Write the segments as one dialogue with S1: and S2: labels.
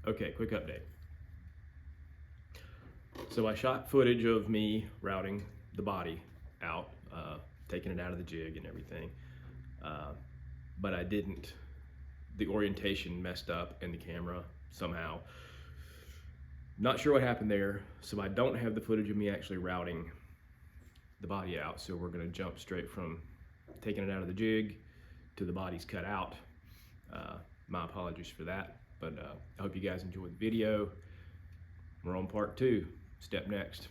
S1: Okay, quick update. So I shot footage of me routing the body out, taking it out of the jig and everything, but I didn't. The orientation messed up in the camera somehow. Not sure what happened there, so I don't have the footage of me actually routing the body out. So we're gonna jump straight from taking it out of the jig to the body's cut out. My apologies for that, but I hope you guys enjoyed the video. We're on part 2, step next.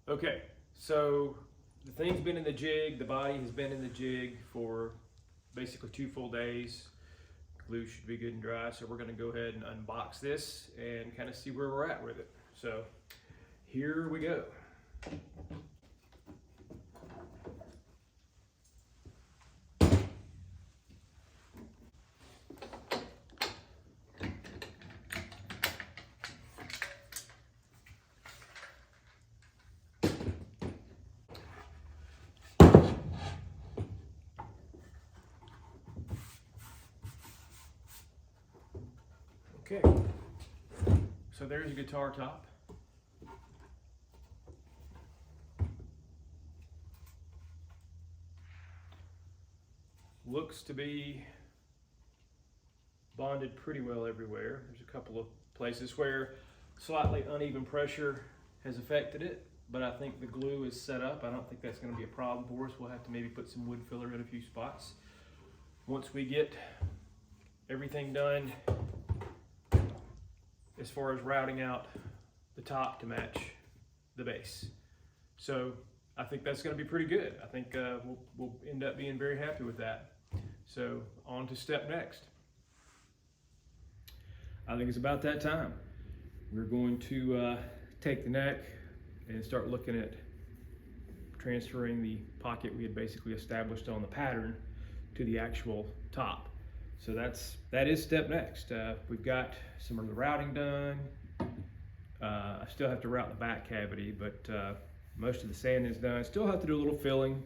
S1: Okay, so the thing's been in the jig, the body has been in the jig for basically 2 full days. Glue should be good and dry, so we're gonna go ahead and unbox this and kind of see where we're at with it. So here we go. Okay, so there's a guitar top. Looks to be bonded pretty well everywhere. There's a couple of places where slightly uneven pressure has affected it, but I think the glue is set up. I don't think that's going to be a problem for us. We'll have to maybe put some wood filler in a few spots. Once we get everything done as far as routing out the top to match the base. So I think that's going to be pretty good. I think we'll end up being very happy with that. So on to step next. I think it's about that time. We're going to take the neck and start looking at transferring the pocket we had basically established on the pattern to the actual top. So that is step next. We've got some of the routing done. I still have to route the back cavity, but most of the sanding is done. Still have to do a little filling,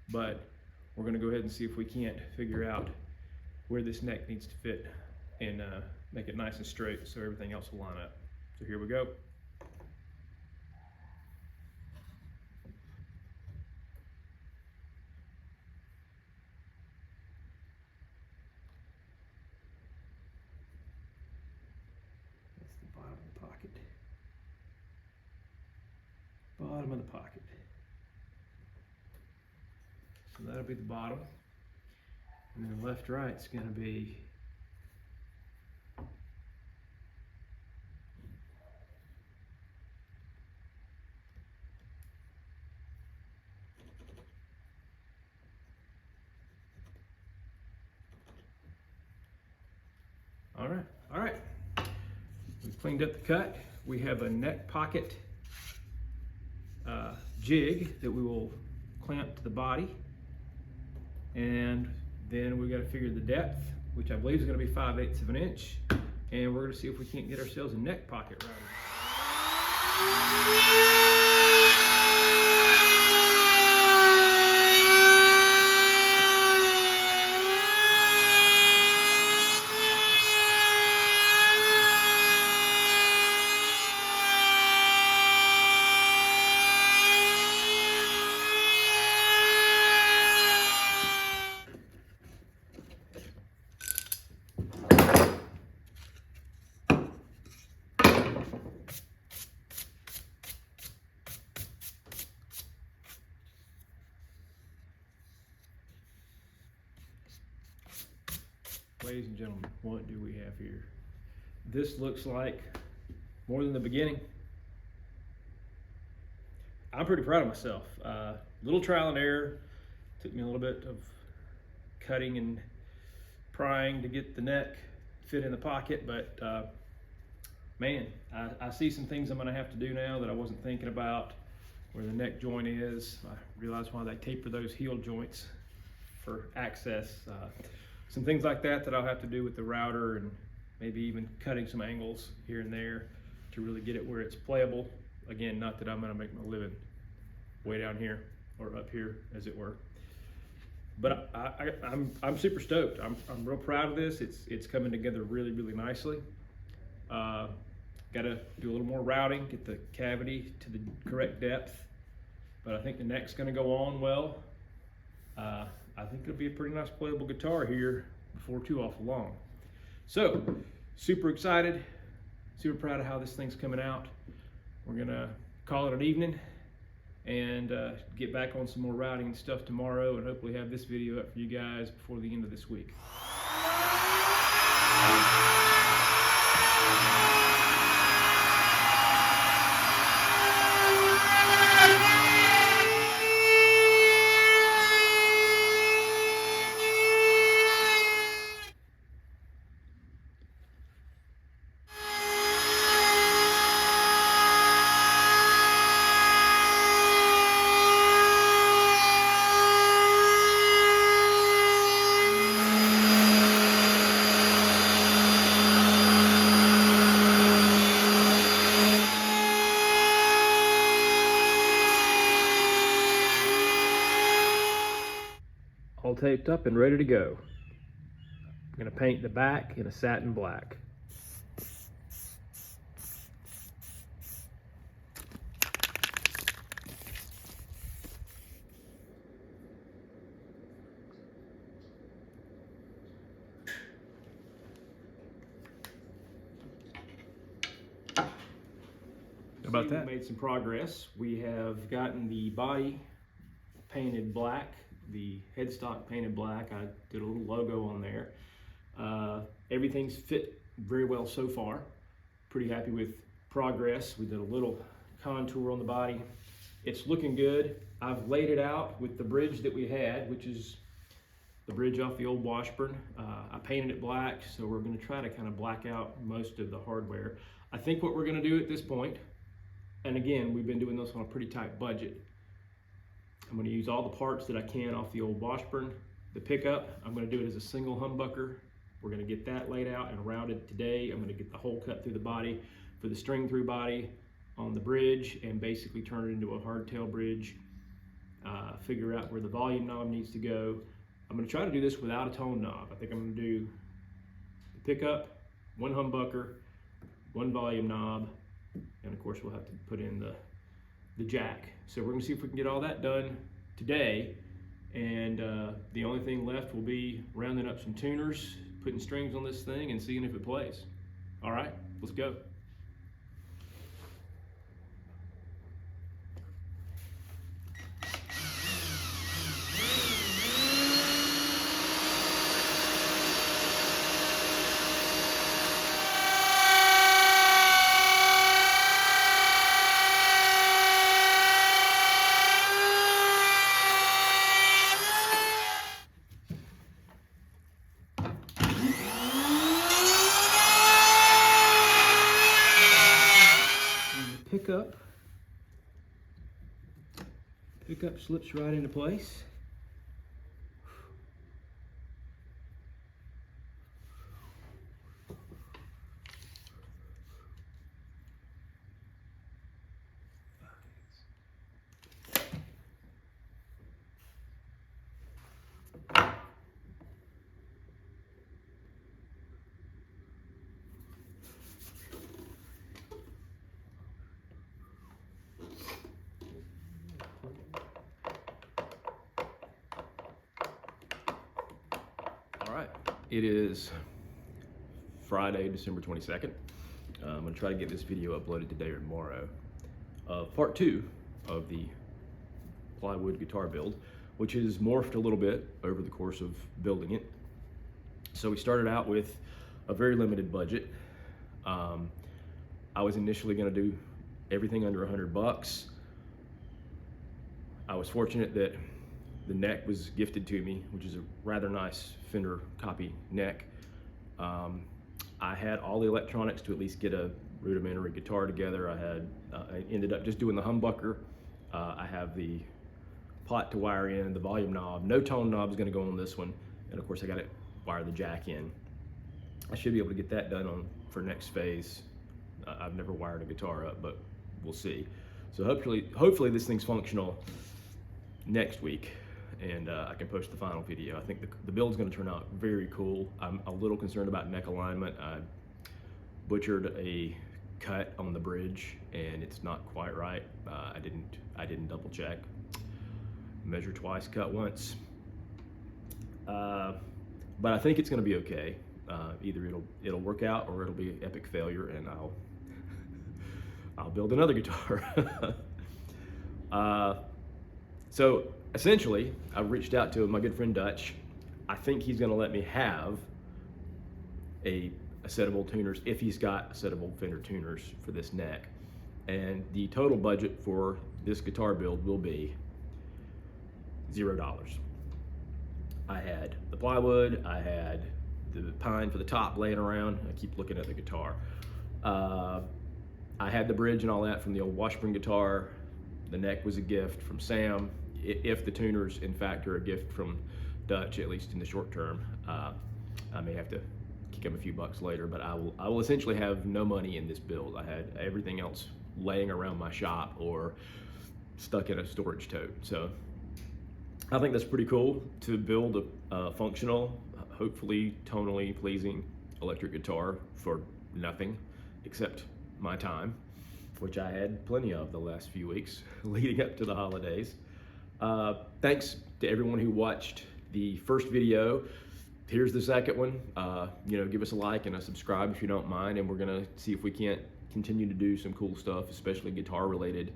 S1: but we're gonna go ahead and see if we can't figure out where this neck needs to fit and make it nice and straight so everything else will line up. So here we go. Bottom of the pocket. So that'll be the bottom. And then left right's gonna be all right. We've cleaned up the cut. We have a neck pocket jig that we will clamp to the body, and then we got to figure the depth, which I believe is going to be 5/8 of an inch, and we're going to see if we can't get ourselves a neck pocket routed. Ladies and gentlemen, what do we have here? This looks like more than the beginning. I'm pretty proud of myself. Little trial and error. Took me a little bit of cutting and prying to get the neck fit in the pocket, but man, I see some things I'm gonna have to do now that I wasn't thinking about. Where the neck joint is, I realize why they taper those heel joints for access. Some things like that that I'll have to do with the router, and maybe even cutting some angles here and there to really get it where it's playable. Again, not that I'm gonna make my living way down here or up here, as it were. But I'm super stoked. I'm real proud of this. It's coming together really, really nicely. Got to do a little more routing, get the cavity to the correct depth, but I think the neck's going to go on well. I think it'll be a pretty nice playable guitar here before too awful long. So, super excited, super proud of how this thing's coming out. We're gonna call it an evening and get back on some more routing and stuff tomorrow, and hopefully have this video up for you guys before the end of this week. All taped up and ready to go. I'm gonna paint the back in a satin black. How about that? We made some progress. We have gotten the body painted black, the headstock painted black. I did a little logo on there. Everything's fit very well so far. Pretty happy with progress. We did a little contour on the body. It's looking good. I've laid it out with the bridge that we had, which is the bridge off the old Washburn. I painted it black, so we're going to try to kind of black out most of the hardware. I think what we're going to do at this point, and again, we've been doing this on a pretty tight budget, I'm going to use all the parts that I can off the old Washburn. The pickup, I'm going to do it as a single humbucker. We're going to get that laid out and routed today. I'm going to get the hole cut through the body for the string through body on the bridge and basically turn it into a hardtail bridge. Figure out where the volume knob needs to go. I'm going to try to do this without a tone knob. I think I'm going to do the pickup, one humbucker, one volume knob, and of course we'll have to put in the jack. So we're going to see if we can get all that done today, and the only thing left will be rounding up some tuners, putting strings on this thing, and seeing if it plays. All right, let's go. Pickup slips right into place. All right, it is Friday, December 22nd. I'm gonna try to get this video uploaded today or tomorrow. Part 2 of the plywood guitar build, which has morphed a little bit over the course of building it. So we started out with a very limited budget. I was initially gonna do everything under $100. I was fortunate that the neck was gifted to me, which is a rather nice Fender copy neck. I had all the electronics to at least get a rudimentary guitar together. I ended up just doing the humbucker. I have the pot to wire in, the volume knob. No tone knob is going to go on this one, and of course I got to wire the jack in. I should be able to get that done for next phase. I've never wired a guitar up, but we'll see. So hopefully this thing's functional next week, and I can post the final video. I think the build's going to turn out very cool. I'm a little concerned about neck alignment. butchered a cut on the bridge, and it's not quite right. I didn't double check. Measure twice, cut once. But I think it's going to be okay. Either it'll work out, or it'll be an epic failure, and I'll build another guitar. So essentially, I reached out to my good friend Dutch. I think he's going to let me have a set of old tuners if he's got a set of old Fender tuners for this neck. And the total budget for this guitar build will be $0. I had the plywood, I had the pine for the top laying around. I keep looking at the guitar. I had the bridge and all that from the old Washburn guitar. The neck was a gift from Sam. If the tuners, in fact, are a gift from Dutch, at least in the short term, I may have to kick him a few bucks later, but I will essentially have no money in this build. I had everything else laying around my shop or stuck in a storage tote. So I think that's pretty cool to build a functional, hopefully tonally pleasing electric guitar for nothing except my time, which I had plenty of the last few weeks leading up to the holidays. Thanks to everyone who watched the first video. Here's the second one. Give us a like and a subscribe if you don't mind, and we're gonna see if we can't continue to do some cool stuff, especially guitar related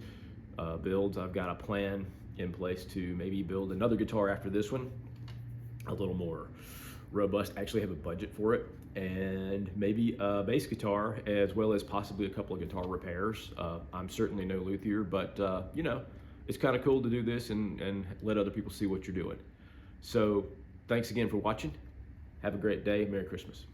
S1: builds. I've got a plan in place to maybe build another guitar after this one, a little more robust. I actually have a budget for it, and maybe a bass guitar, as well as possibly a couple of guitar repairs. I'm certainly no luthier, but it's kind of cool to do this and let other people see what you're doing. So thanks again for watching. Have a great day. Merry Christmas.